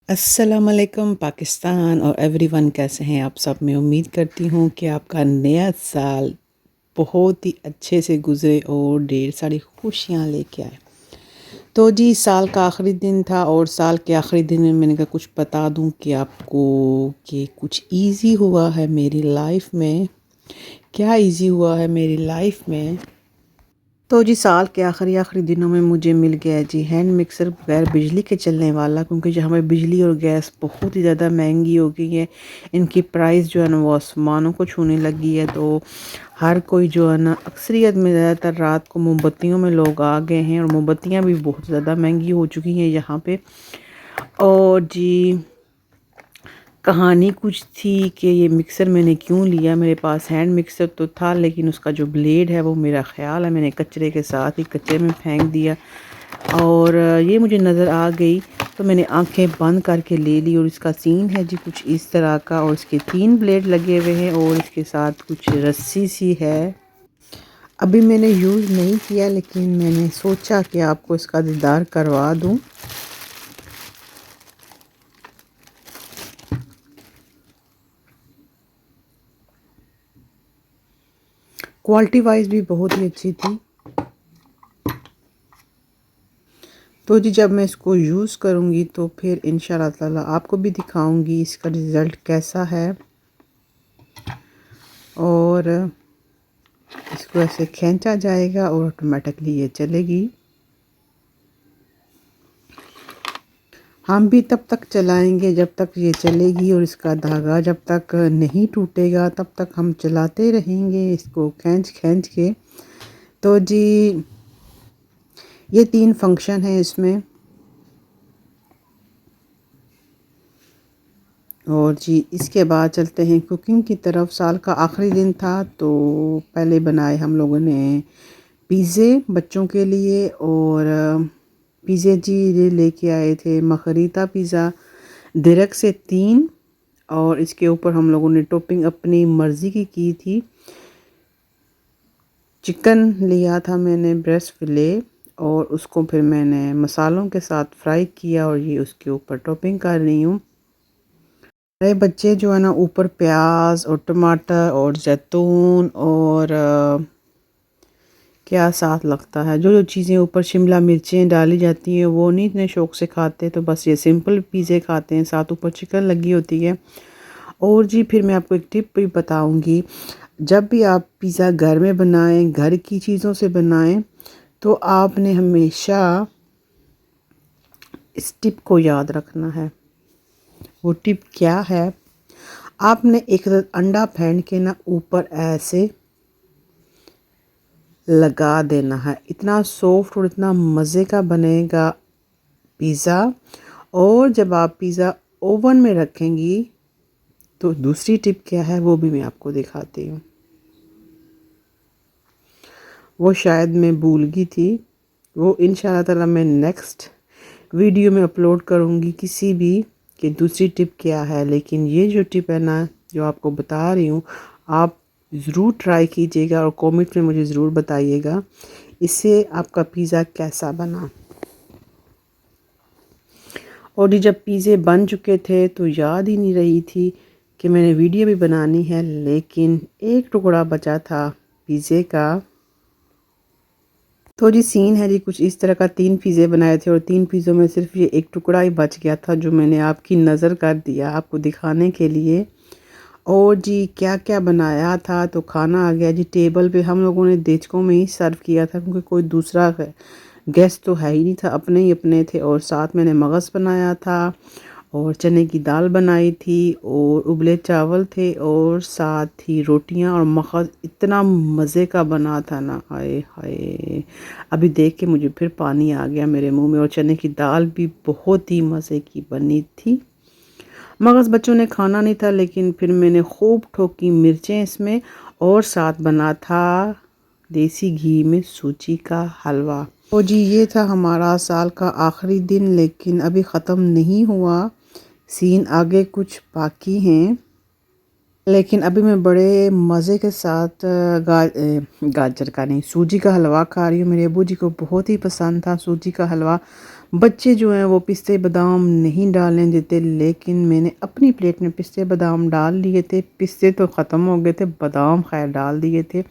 अस्सलाम वालेकुम पाकिस्तान और एवरीवन, कैसे हैं आप सब। मैं उम्मीद करती हूँ कि आपका नया साल बहुत ही अच्छे से गुज़रे और ढेर सारी खुशियाँ लेके आए। तो जी, साल का आखिरी दिन था और साल के आखिरी दिन में मैंने कहा कुछ बता दूँ कि आपको कि कुछ इजी हुआ है मेरी लाइफ में। क्या इजी हुआ है मेरी लाइफ में? तो जी, साल के आखिरी आखिरी दिनों में मुझे मिल गया जी हैंड मिक्सर बगैर बिजली के चलने वाला, क्योंकि जो हमें बिजली और गैस बहुत ही ज़्यादा महंगी हो गई है। इनकी प्राइस जो है ना वो आसमानों को छूने लगी है। तो हर कोई जो है ना, अक्सरियत में ज़्यादातर रात को मोमबत्तियों में लोग आ गए हैं और मोमबत्तियाँ भी बहुत ज़्यादा महंगी हो चुकी हैं यहाँ पे। और जी, कहानी कुछ थी कि ये मिक्सर मैंने क्यों लिया। मेरे पास हैंड मिक्सर तो था, लेकिन उसका जो ब्लेड है वो, मेरा ख़्याल है, मैंने कचरे के साथ ही कचरे में फेंक दिया। और ये मुझे नज़र आ गई तो मैंने आंखें बंद करके ले ली। और इसका सीन है जी कुछ इस तरह का, और इसके 3 ब्लेड लगे हुए हैं और इसके साथ कुछ रस्सी सी है। अभी मैंने यूज़ नहीं किया, लेकिन मैंने सोचा कि आपको इसका दीदार करवा दूँ। क्वालिटी वाइज भी बहुत ही अच्छी थी। तो जी, जब मैं इसको यूज़ करूँगी तो फिर इंशाल्लाह ताला आपको भी दिखाऊँगी इसका रिज़ल्ट कैसा है। और इसको ऐसे खींचा जाएगा और ऑटोमेटिकली ये चलेगी। हम भी तब तक चलाएंगे जब तक ये चलेगी, और इसका धागा जब तक नहीं टूटेगा तब तक हम चलाते रहेंगे इसको खींच खींच के। तो जी, ये 3 फंक्शन है इसमें। और जी, इसके बाद चलते हैं कुकिंग की तरफ। साल का आखिरी दिन था तो पहले बनाए हम लोगों ने पिज़्ज़े बच्चों के लिए। और पिज़्ज़े जी ये लेके आए थे मखरीता पिज़्ज़ा, दिरक से 3। और इसके ऊपर हम लोगों ने टॉपिंग अपनी मर्ज़ी की थी। चिकन लिया था मैंने ब्रेस्ट फिले, और उसको फिर मैंने मसालों के साथ फ्राई किया और ये उसके ऊपर टॉपिंग कर रही हूँ। मेरे बच्चे जो है ना, ऊपर प्याज और टमाटर और जैतून और क्या साथ लगता है, जो जो चीज़ें ऊपर शिमला मिर्चें डाली जाती हैं वो नहीं इतने शौक़ से खाते। तो बस ये सिंपल पिज़्ज़े खाते हैं, साथ ऊपर चिकन लगी होती है। और जी, फिर मैं आपको एक टिप भी बताऊंगी। जब भी आप पिज़्ज़ा घर में बनाएं, घर की चीज़ों से बनाएं, तो आपने हमेशा इस टिप को याद रखना है। वो टिप क्या है? आपने एक अंडा फेंट के ना ऊपर ऐसे लगा देना है। इतना सॉफ्ट और इतना मज़े का बनेगा पिज़्ज़ा। और जब आप पिज़्ज़ा ओवन में रखेंगी तो दूसरी टिप क्या है वो भी मैं आपको दिखाती हूँ। वो शायद मैं भूल गई थी, वो इंशाल्लाह ताला मैं नेक्स्ट वीडियो में अपलोड करूँगी किसी भी, कि दूसरी टिप क्या है। लेकिन ये जो टिप है ना, जो आपको बता रही हूँ, आप ज़रूर ट्राई कीजिएगा और कमेंट में मुझे ज़रूर बताइएगा इससे आपका पिज़्ज़ा कैसा बना। और ये जब पिज़्ज़े बन चुके थे तो याद ही नहीं रही थी कि मैंने वीडियो भी बनानी है, लेकिन एक टुकड़ा बचा था पिज़्ज़े का। तो जी, सीन है जी कुछ इस तरह का। 3 पिज़्ज़े बनाए थे और 3 पिज़्ज़ों में सिर्फ ये एक टुकड़ा ही बच गया था, जो मैंने आपकी नज़र कर दिया आपको दिखाने के लिए। और जी, क्या क्या बनाया था, तो खाना आ गया जी टेबल पे। हम लोगों ने देचकों में ही सर्व किया था, क्योंकि कोई दूसरा गेस्ट तो है ही नहीं था, अपने ही अपने थे। और साथ मैंने मगज़ बनाया था और चने की दाल बनाई थी और उबले चावल थे और साथ ही रोटियां और मगज़ इतना मज़े का बना था ना, हाय हाय, अभी देख के मुझे फिर पानी आ गया मेरे मुंह में। और चने की दाल भी बहुत ही मज़े की बनी थी। मगज़ बच्चों ने खाना नहीं था, लेकिन फिर मैंने खूब ठोकी मिर्चें इसमें। और साथ बना था देसी घी में सूजी का हलवा। तो जी, ये था हमारा साल का आखिरी दिन, लेकिन अभी ख़त्म नहीं हुआ। सीन आगे कुछ बाकी हैं। लेकिन अभी मैं बड़े मज़े के साथ गाजर का नहीं, सूजी का हलवा खा रही हूँ। मेरे अब्बू जी को बहुत ही पसंद था सूजी का हलवा। बच्चे जो हैं वो पिस्ते बादाम नहीं डालने देते, लेकिन मैंने अपनी प्लेट में पिस्ते बादाम डाल लिए थे। पिस्ते तो ख़त्म हो गए थे, बादाम खैर डाल दिए थे।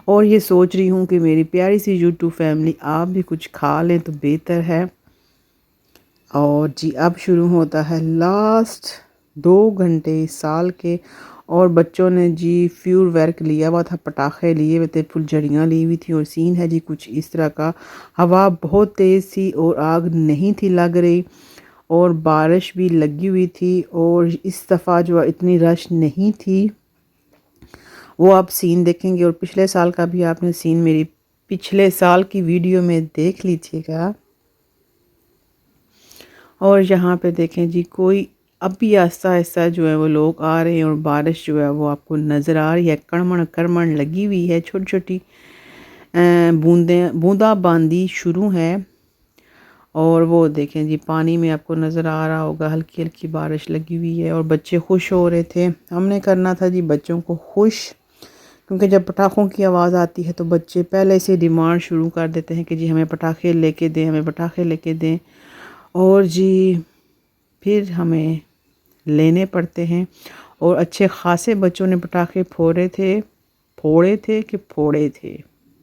और ये सोच रही हूँ कि मेरी प्यारी सी यूट्यूब फैमिली आप भी कुछ खा लें तो बेहतर है। और जी अब शुरू होता है लास्ट 2 घंटे इस साल के। और बच्चों ने जी फ्यूर वर्क लिया हुआ था, पटाखे लिए हुए थे, फुलझड़ियाँ ली हुई थी। और सीन है जी कुछ इस तरह का, हवा बहुत तेज़ थी और आग नहीं थी लग रही, और बारिश भी लगी हुई थी। और इस दफ़ा जो इतनी रश नहीं थी, वो आप सीन देखेंगे। और पिछले साल का भी आपने सीन मेरी पिछले साल की वीडियो में देख लीजिएगा। और यहाँ पे देखें जी कोई अभी आहिस्ता आहिस्ता जो है वो लोग आ रहे हैं, और बारिश जो है वो आपको नज़र आ रही है, कड़मड़ कड़मड़ लगी हुई है, छोटी छोटी बूंदाबांदी शुरू है। और वो देखें जी पानी में आपको नज़र आ रहा होगा हल्की हल्की बारिश लगी हुई है, और बच्चे खुश हो रहे थे। हमने करना था जी बच्चों को खुश, क्योंकि जब पटाखों की आवाज़ आती है तो बच्चे पहले से डिमांड शुरू कर देते हैं कि जी हमें पटाखे लेके दें, हमें पटाखे लेके दें। और जी फिर हमें लेने पड़ते हैं। और अच्छे ख़ासे बच्चों ने पटाखे फोड़े थे।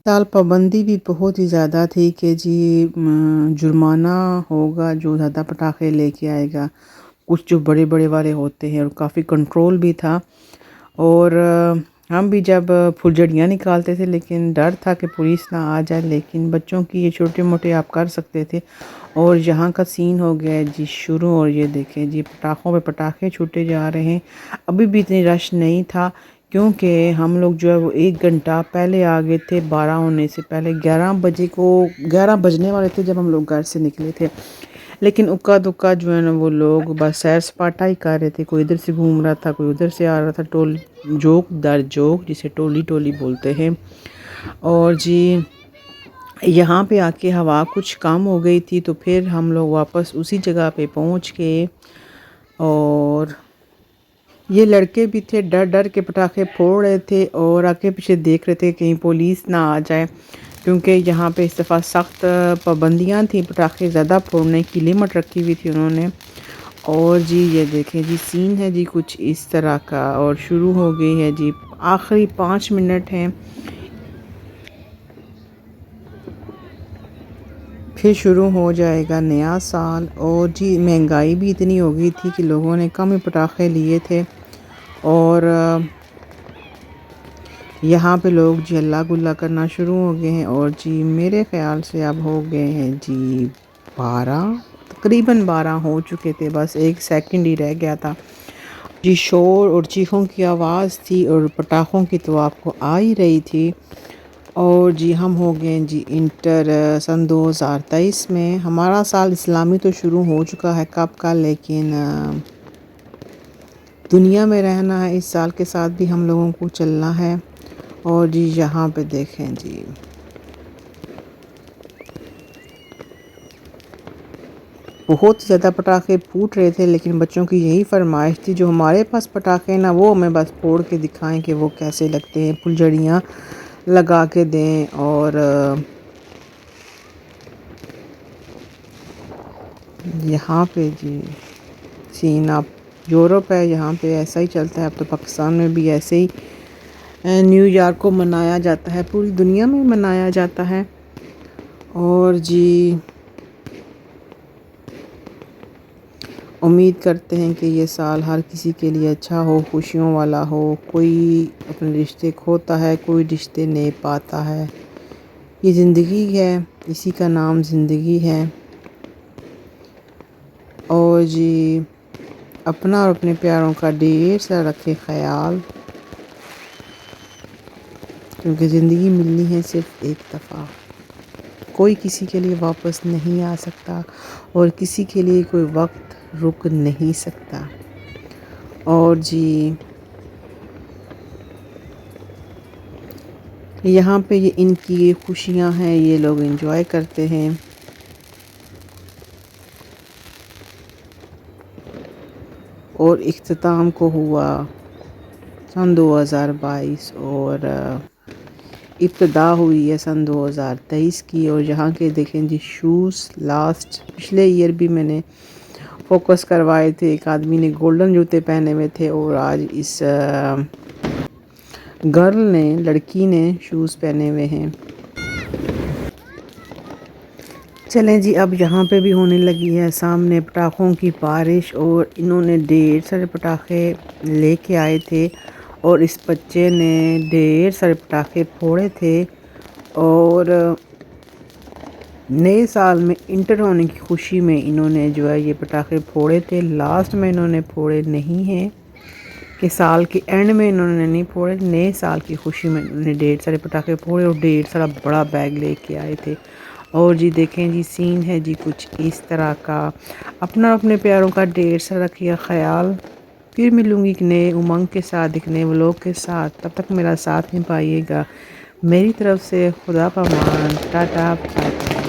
साल पाबंदी भी बहुत ही ज़्यादा थी कि जी जुर्माना होगा जो ज़्यादा पटाखे लेके आएगा, कुछ जो बड़े बड़े वाले होते हैं, और काफ़ी कंट्रोल भी था। और हम भी जब फुलझड़ियाँ निकालते थे, लेकिन डर था कि पुलिस ना आ जाए, लेकिन बच्चों की ये छोटे मोटे आप कर सकते थे। और यहाँ का सीन हो गया है जी शुरू। और ये देखें जी पटाखों पे पटाखे छूटे जा रहे हैं। अभी भी इतनी रश नहीं था, क्योंकि हम लोग जो है वो 1 घंटा पहले आ गए थे। 12 होने से पहले 11 बजने वाले थे जब हम लोग घर से निकले थे। लेकिन उक्का दुक्का जो है ना वो लोग बस सैर सपाटा ही कर रहे थे, कोई इधर से घूम रहा था, कोई उधर से आ रहा था, जोक दर जोक जिसे टोली टोली बोलते हैं। और जी यहाँ पे आके हवा कुछ कम हो गई थी, तो फिर हम लोग वापस उसी जगह पे पहुँच गए। और ये लड़के भी थे, डर डर के पटाखे फोड़ रहे थे और आगे पीछे देख रहे थे कहीं पुलिस ना आ जाए, क्योंकि यहाँ पे इस दफ़ा सख्त पाबंदियाँ थी, पटाखे ज़्यादा फोड़ने की लिमिट रखी हुई थी उन्होंने। और जी ये देखें जी सीन है जी कुछ इस तरह का। और शुरू हो गई है जी, आखिरी 5 मिनट हैं, फिर शुरू हो जाएगा नया साल। और जी महंगाई भी इतनी हो गई थी कि लोगों ने कम ही पटाखे लिए थे। और यहाँ पे लोग जी अल्लाह गुल्ला करना शुरू हो गए हैं। और जी मेरे ख़्याल से अब हो गए हैं जी 12, तकरीबन 12 हो चुके थे, बस 1 सेकंड ही रह गया था। जी शोर और चीखों की आवाज़ थी, और पटाखों की तो आपको आ ही रही थी। और जी हम हो गए जी इंटर सन 2023 में। हमारा साल इस्लामी तो शुरू हो चुका है कब का, लेकिन दुनिया में रहना है, इस साल के साथ भी हम लोगों को चलना है। और जी यहाँ पे देखें जी बहुत ज़्यादा पटाखे फूट रहे थे, लेकिन बच्चों की यही फरमाइश थी जो हमारे पास पटाखे ना वो हमें बस फोड़ के दिखाएं कि वो कैसे लगते हैं, फुलझड़ियाँ लगा के दें। और यहाँ पे जी सीन आप यूरोप है, यहाँ पे ऐसा ही चलता है। अब तो पाकिस्तान में भी ऐसे ही न्यू ईयर को मनाया जाता है, पूरी दुनिया में मनाया जाता है। और जी उम्मीद करते हैं कि ये साल हर किसी के लिए अच्छा हो, खुशियों वाला हो। कोई अपने रिश्ते खोता है, कोई रिश्ते नहीं पाता है। ये ज़िंदगी है, इसी का नाम ज़िंदगी है। और जी अपना और अपने प्यारों का ढेर सारा रखें ख्याल, क्योंकि ज़िंदगी मिलनी है सिर्फ एक दफ़ा। कोई किसी के लिए वापस नहीं आ सकता, और किसी के लिए कोई वक्त रुक नहीं सकता। और जी यहाँ पे ये इनकी खुशियाँ हैं, ये लोग एंजॉय करते हैं। और इख्तिताम को हुआ सन 2022। और इब्तिदा हुई है सन 2023 की। और यहाँ के देखें जी शूज़ लास्ट पिछले ईयर भी मैंने फोकस करवाए थे। एक आदमी ने गोल्डन जूते पहने हुए थे और आज इस गर्ल ने लड़की ने शूज़ पहने हुए हैं। चलें जी, अब यहाँ पे भी होने लगी है सामने पटाखों की बारिश और इन्होंने ढेर सारे पटाखे लेके आए थे और इस बच्चे ने ढेर सारे पटाखे फोड़े थे। और नए साल में इंटर होने की खुशी में इन्होंने जो है ये पटाखे फोड़े थे। लास्ट में इन्होंने फोड़े नहीं हैं कि साल के एंड में इन्होंने नहीं फोड़े, नए साल की खुशी में इन्होंने ढेर सारे पटाखे फोड़े और ढेर सारा बड़ा बैग लेके आए थे। और जी देखें जी सीन है जी कुछ इस तरह का। अपना अपने प्यारों का ढेर सारा रखिए ख्याल। फिर मिलूँगी एक नए उमंग के साथ, एक नए व्लॉग के साथ। तब तक मेरा साथ निभाइएगा। मेरी तरफ से खुदा पामान, टाटा बाय बाय।